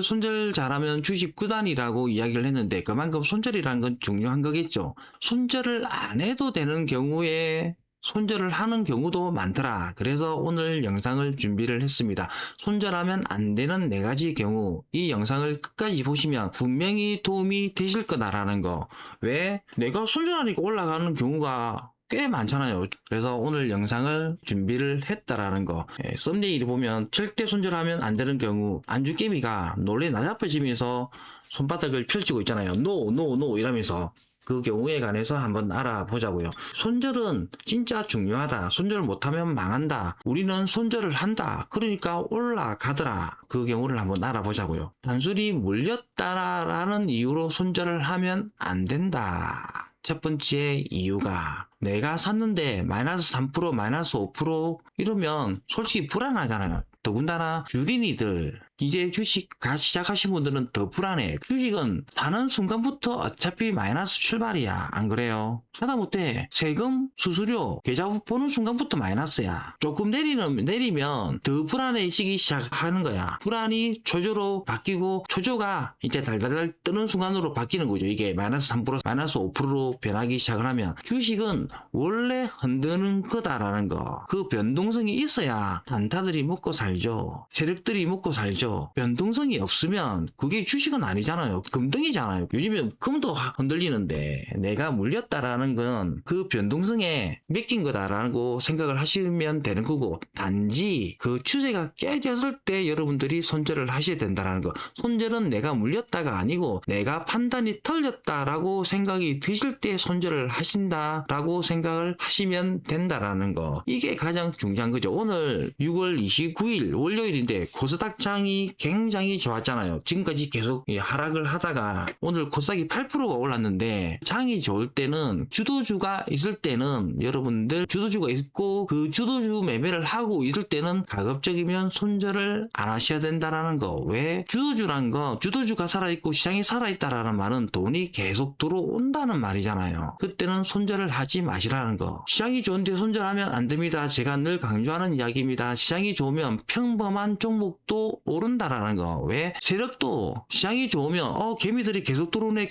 손절 잘하면 주식 구단이라고 이야기를 했는데 그만큼 손절이라는 건 중요한 거겠죠. 손절을 안 해도 되는 경우에 손절을 하는 경우도 많더라. 그래서 오늘 영상을 준비를 했습니다. 손절하면 안 되는 4가지 경우, 이 영상을 끝까지 보시면 분명히 도움이 되실 거다라는 거. 왜? 내가 손절하니까 올라가는 경우가 꽤 많잖아요. 그래서 오늘 영상을 준비를 했다라는 거. 썸네일을 보면 절대 손절하면 안 되는 경우, 안주깨비가 놀래 나자빠지면서 손바닥을 펼치고 있잖아요. 노 이러면서. 그 경우에 관해서 한번 알아보자고요. 손절은 진짜 중요하다. 손절 못하면 망한다. 우리는 손절을 한다. 그러니까 올라가더라. 그 경우를 한번 알아보자고요. 단순히 물렸다라는 이유로 손절을 하면 안 된다. 첫 번째 이유가 내가 샀는데 마이너스 3%, 마이너스 5% 이러면 솔직히 불안하잖아요. 더군다나 주린이들 이제 주식 시작하신 분들은 더 불안해. 주식은 사는 순간부터 어차피 마이너스 출발이야. 안 그래요? 하다못해 세금, 수수료, 계좌 보는 순간부터 마이너스야. 조금 내리면 더 불안해지기 시작하는 거야. 불안이 초조로 바뀌고 초조가 이제 달달달 뜨는 순간으로 바뀌는 거죠. 이게 마이너스 3%, 마이너스 5%로 변하기 시작을 하면 주식은 원래 흔드는 거다라는 거. 그 변동성이 있어야 단타들이 먹고 살죠. 세력들이 먹고 살죠. 변동성이 없으면 그게 주식은 아니잖아요. 금등이잖아요. 요즘에 금도 흔들리는데 내가 물렸다라는 건 그 변동성에 맡긴 거다라고 생각을 하시면 되는 거고, 단지 그 추세가 깨졌을 때 여러분들이 손절을 하셔야 된다는 거. 손절은 내가 물렸다가 아니고 내가 판단이 틀렸다라고 생각이 드실 때 손절을 하신다라고 생각을 하시면 된다라는 거. 이게 가장 중요한 거죠. 오늘 6월 29일 월요일인데 코스닥 장이 굉장히 좋았잖아요. 지금까지 계속 하락을 하다가 오늘 코스닥이 8%가 올랐는데, 장이 좋을 때는 주도주가 있을 때는 여러분들 주도주가 있고 그 주도주 매매를 하고 있을 때는 가급적이면 손절을 안 하셔야 된다라는 거. 왜? 주도주란 거, 주도주가 살아있고 시장이 살아있다라는 말은 돈이 계속 들어온다는 말이잖아요. 그때는 손절을 하지 마시라는 거. 시장이 좋은데 손절하면 안 됩니다. 제가 늘 강조하는 이야기입니다. 시장이 좋으면 평범한 종목도 오른다라는 거. 왜? 세력도 시장이 좋으면 개미들이 계속 들어오네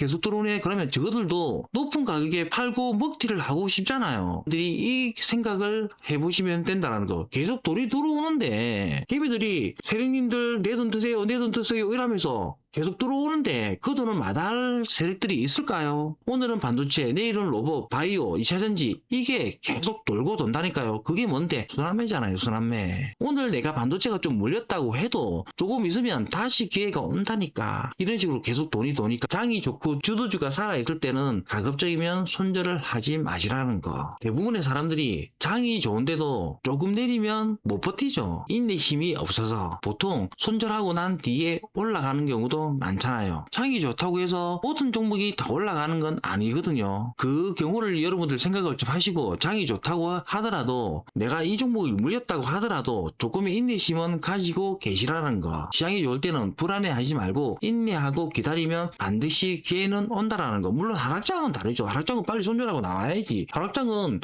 그러면 저것들도 높은 가격에 팔고 먹튀를 하고 싶잖아요. 이 생각을 해보시면 된다는 거. 계속 돈이 들어오는데 개미들이 세력님들 내 돈 드세요 이러면서 계속 들어오는데 그 돈을 마다할 세력들이 있을까요? 오늘은 반도체, 내일은 로봇, 바이오, 2차전지, 이게 계속 돌고 돈다니까요. 그게 뭔데? 순환매잖아요, 순환매. 오늘 내가 반도체가 좀 물렸다고 해도 조금 있으면 다시 기회가 온다니까. 이런 식으로 계속 돈이 도니까 장이 좋고 주도주가 살아있을 때는 가급적이면 손절을 하지 마시라는 거. 대부분의 사람들이 장이 좋은데도 조금 내리면 못 버티죠. 인내심이 없어서 보통 손절하고 난 뒤에 올라가는 경우도 많잖아요. 장이 좋다고 해서 모든 종목이 다 올라가는 건 아니거든요. 그 경우를 여러분들 생각을 좀 하시고, 장이 좋다고 하더라도 내가 이 종목이 물렸다고 하더라도 조금의 인내심은 가지고 계시라는 거. 시장이 좋을 때는 불안해하지 말고 인내하고 기다리면 반드시 기회는 온다라는 거. 물론 하락장은 다르죠. 하락장은 빨리 손절하고 나와야지. 하락장은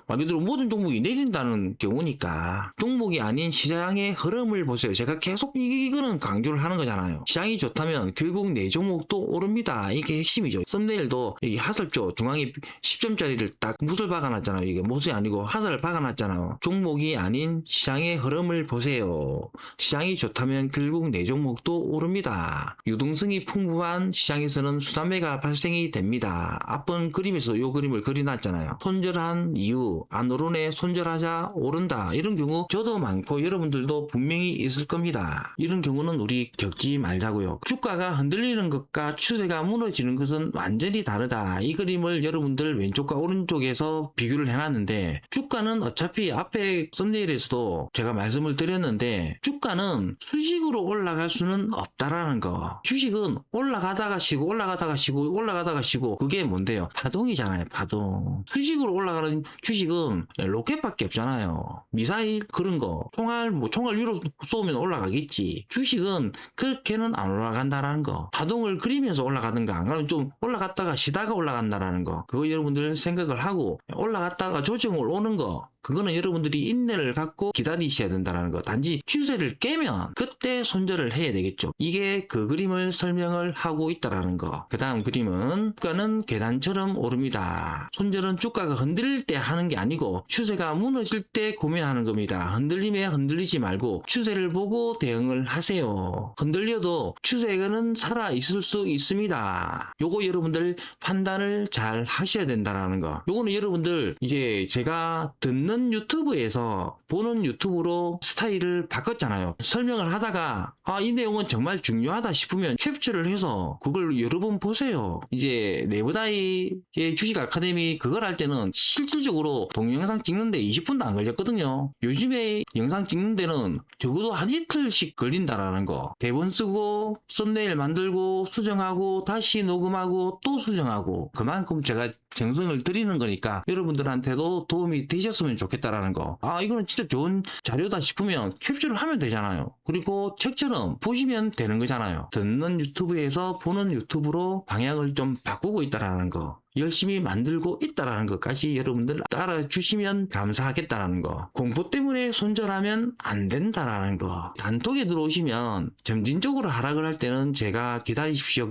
말 그대로 모든 종목이 내린다는 경우니까 종목이 아닌 시장의 흐름을 보세요. 제가 계속 이거는 강조를 하는 거잖아요. 시장이 좋다면 결국 내 종목도 오릅니다. 이게 핵심이죠. 썸네일도 이 하설표 중앙에 10점짜리를 딱 못을 박아놨잖아요. 이게 못이 아니고 하설을 박아놨잖아요. 종목이 아닌 시장의 흐름을 보세요. 시장이 좋다면 결국 내 종목도 오릅니다. 유동성이 풍부한 시장에서는 수단매가 발생이 됩니다. 앞번 그림에서 이 그림을 그려놨잖아요. 손절한 이유, 안 오르네, 손절하자, 오른다. 이런 경우 저도 많고 여러분들도 분명히 있을 겁니다. 이런 경우는 우리 겪지 말자고요. 주가가 흔들리는 것과 추세가 무너지는 것은 완전히 다르다. 이 그림을 여러분들 왼쪽과 오른쪽에서 비교를 해놨는데, 주가는 어차피 앞에 썸네일에서도 제가 말씀을 드렸는데 주가는 수직으로 올라갈 수는 없다라는 거. 주식은 올라가다가 쉬고 그게 뭔데요? 파동이잖아요. 파동. 수직으로 올라가는 주식은 로켓밖에 없잖아요. 미사일 그런 거, 총알 위로 쏘면 올라가겠지. 주식은 그렇게는 안 올라간다라는 거. 파동을 그리면서 올라가든가, 그러면 좀 올라갔다가 쉬다가 올라간다라는 거. 그거 여러분들 생각을 하고, 올라갔다가 조정을 오는 거, 그거는 여러분들이 인내를 갖고 기다리셔야 된다는 거. 단지 추세를 깨면 그때 손절을 해야 되겠죠. 이게 그 그림을 설명을 하고 있다라는 거. 그 다음 그림은 주가는 계단처럼 오릅니다. 손절은 주가가 흔들릴 때 하는 게 아니고 추세가 무너질 때 고민하는 겁니다. 흔들림에 흔들리지 말고 추세를 보고 대응을 하세요. 흔들려도 추세는 살아 있을 수 있습니다. 요거 여러분들 판단을 잘 하셔야 된다는 거. 요거는 여러분들 이제 제가 듣는 유튜브에서 보는 유튜브로 스타일을 바꿨잖아요. 설명을 하다가 이 내용은 정말 중요하다 싶으면 캡처를 해서 그걸 여러 번 보세요. 이제 네버다이의 주식 아카데미 그걸 할 때는 실질적으로 동영상 찍는데 20분도 안 걸렸거든요. 요즘에 영상 찍는 데는 적어도 한 이틀씩 걸린다라는 거. 대본 쓰고 썸네일 만들고 수정하고 다시 녹음하고 또 수정하고 그만큼 제가 정성을 들이는 거니까 여러분들한테도 도움이 되셨으면 좋겠다라는 거. 이거는 진짜 좋은 자료다 싶으면 캡처를 하면 되잖아요. 그리고 책처럼 보시면 되는 거잖아요. 듣는 유튜브에서 보는 유튜브로 방향을 좀 바꾸고 있다라는 거. 열심히 만들고 있다라는 것까지 여러분들 따라주시면 감사하겠다라는 거. 공포 때문에 손절하면 안 된다라는 거. 단톡에 들어오시면 점진적으로 하락을 할 때는 제가 기다리십시오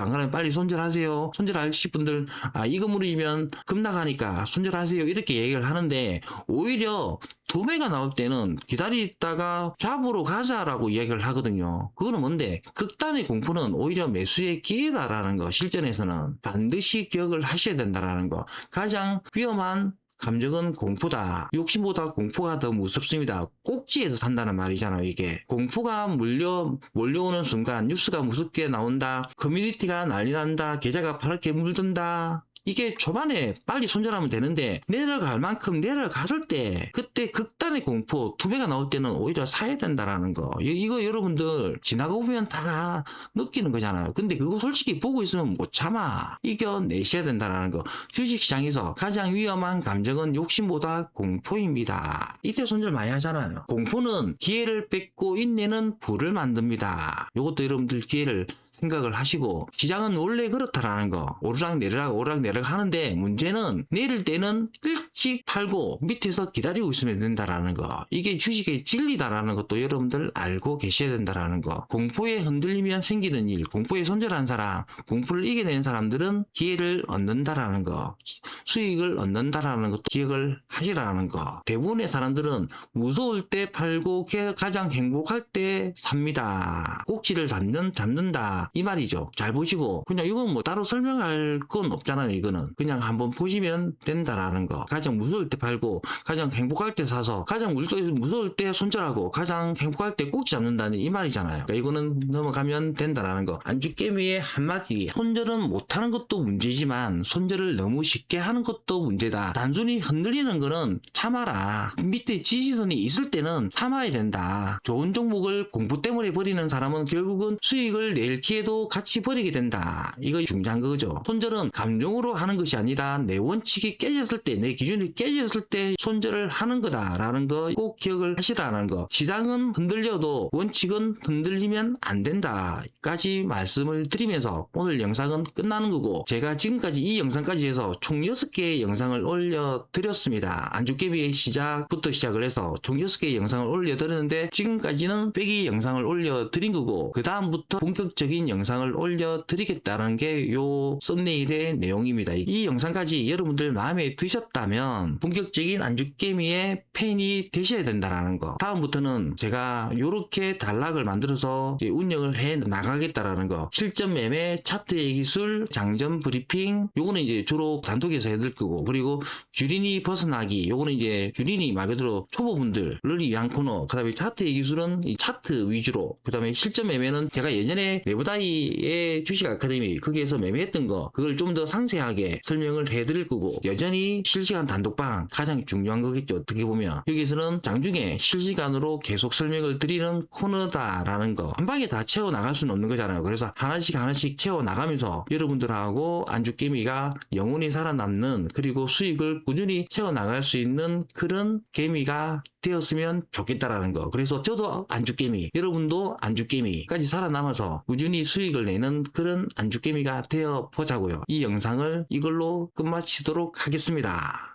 안 그러면 빨리 손절하세요. 손절하실 분들 이거 무너지면 급락하니까 손절하세요 이렇게 얘기를 하는데 오히려 도매가 나올 때는 기다리다가 잡으러 가자라고 이야기를 하거든요. 그거는 뭔데? 극단의 공포는 오히려 매수의 기회다라는 거. 실전에서는 반드시 기억을 하셔야 된다라는 거. 가장 위험한 감정은 공포다. 욕심보다 공포가 더 무섭습니다. 꼭지에서 산다는 말이잖아요, 이게. 공포가 몰려오는 순간 뉴스가 무섭게 나온다. 커뮤니티가 난리 난다. 계좌가 파랗게 물든다. 이게 초반에 빨리 손절하면 되는데 내려갈 만큼 내려갔을 때 그때 극단의 공포 투매가 나올 때는 오히려 사야 된다라는 거. 이거 여러분들 지나고 보면 다 느끼는 거잖아요. 근데 그거 솔직히 보고 있으면 못 참아. 이겨내셔야 된다라는 거. 주식시장에서 가장 위험한 감정은 욕심보다 공포입니다. 이때 손절 많이 하잖아요. 공포는 기회를 뺏고 인내는 불을 만듭니다. 이것도 여러분들 기회를 생각을 하시고 시장은 원래 그렇다라는 거. 오르락내리락 하는데 문제는 내릴 때는 일찍 팔고 밑에서 기다리고 있으면 된다라는 거. 이게 주식의 진리다라는 것도 여러분들 알고 계셔야 된다라는 거. 공포에 흔들리면 생기는 일, 공포에 손절한 사람, 공포를 이겨낸 사람들은 기회를 얻는다라는 거. 수익을 얻는다라는 것도 기억을 하시라는 거. 대부분의 사람들은 무서울 때 팔고 가장 행복할 때 삽니다. 꼭지를 잡는다. 이 말이죠. 잘 보시고 그냥 이건 뭐 따로 설명할 건 없잖아요. 이거는 그냥 한번 보시면 된다라는 거. 가장 무서울 때 팔고 가장 행복할 때 사서 가장 무서울 때 손절하고 가장 행복할 때 꼭지 잡는다는 이 말이잖아요. 그러니까 이거는 넘어가면 된다라는 거. 안주깨미의 한마디. 손절은 못하는 것도 문제지만 손절을 너무 쉽게 하는 것도 문제다. 단순히 흔들리는 거는 참아라. 밑에 지지선이 있을 때는 참아야 된다. 좋은 종목을 공포 때문에 버리는 사람은 결국은 수익을 낼 기회도 같이 버리게 된다. 이거 중요한 거죠. 손절은 감정으로 하는 것이 아니라 내 원칙이 깨졌을 때, 내 기준이 깨졌을 때 손절을 하는 거다라는 거 꼭 기억을 하시라는 거. 시장은 흔들려도 원칙은 흔들리면 안 된다까지 말씀을 드리면서 오늘 영상은 끝나는 거고, 제가 지금까지 이 영상까지 해서 총 6개의 영상을 올려드렸습니다. 안주깨비의 시작부터 시작을 해서 총 6개의 영상을 올려드렸는데 지금까지는 빼기 영상을 올려드린 거고, 그 다음부터 본격적인 영상을 올려드리겠다는 게 요 썸네일의 내용입니다. 이 영상까지 여러분들 마음에 드셨다면 본격적인 안주깨미의 팬이 되셔야 된다는 거. 다음부터는 제가 요렇게 단락을 만들어서 운영을 해 나가겠다라는 거. 실전 매매, 차트의 기술, 장전 브리핑, 요거는 이제 주로 단톡에서 해드릴 거고, 그리고 주린이 벗어나기, 요거는 이제 주린이 말 그대로 초보분들을 위한 코너. 그 다음에 차트의 기술은 이 차트 위주로, 그 다음에 실전 매매는 제가 예전에 네버다이의 주식 아카데미 거기에서 매매했던 거, 그걸 좀 더 상세하게 설명을 해드릴 거고, 여전히 실시간 단독방 가장 중요한 거겠죠. 어떻게 보면 여기서는 장중에 실시간으로 계속 설명을 드리는 코너다라는 거. 한 방에 다 채워 나갈 수는 없는 거잖아요. 그래서 하나씩 채워 나가면서 여러분들하고 안주깨미가 영원히 살아남는, 그리고 수익을 꾸준히 채워 나갈 수 있는 그런 개미가 되었으면 좋겠다라는 거. 그래서 저도 안주깨미, 여러분도 안주깨미까지 살아남아서 꾸준히 수익을 내는 그런 안주깨미가 되어 보자고요. 이 영상을 이걸로 끝마치도록 하겠습니다.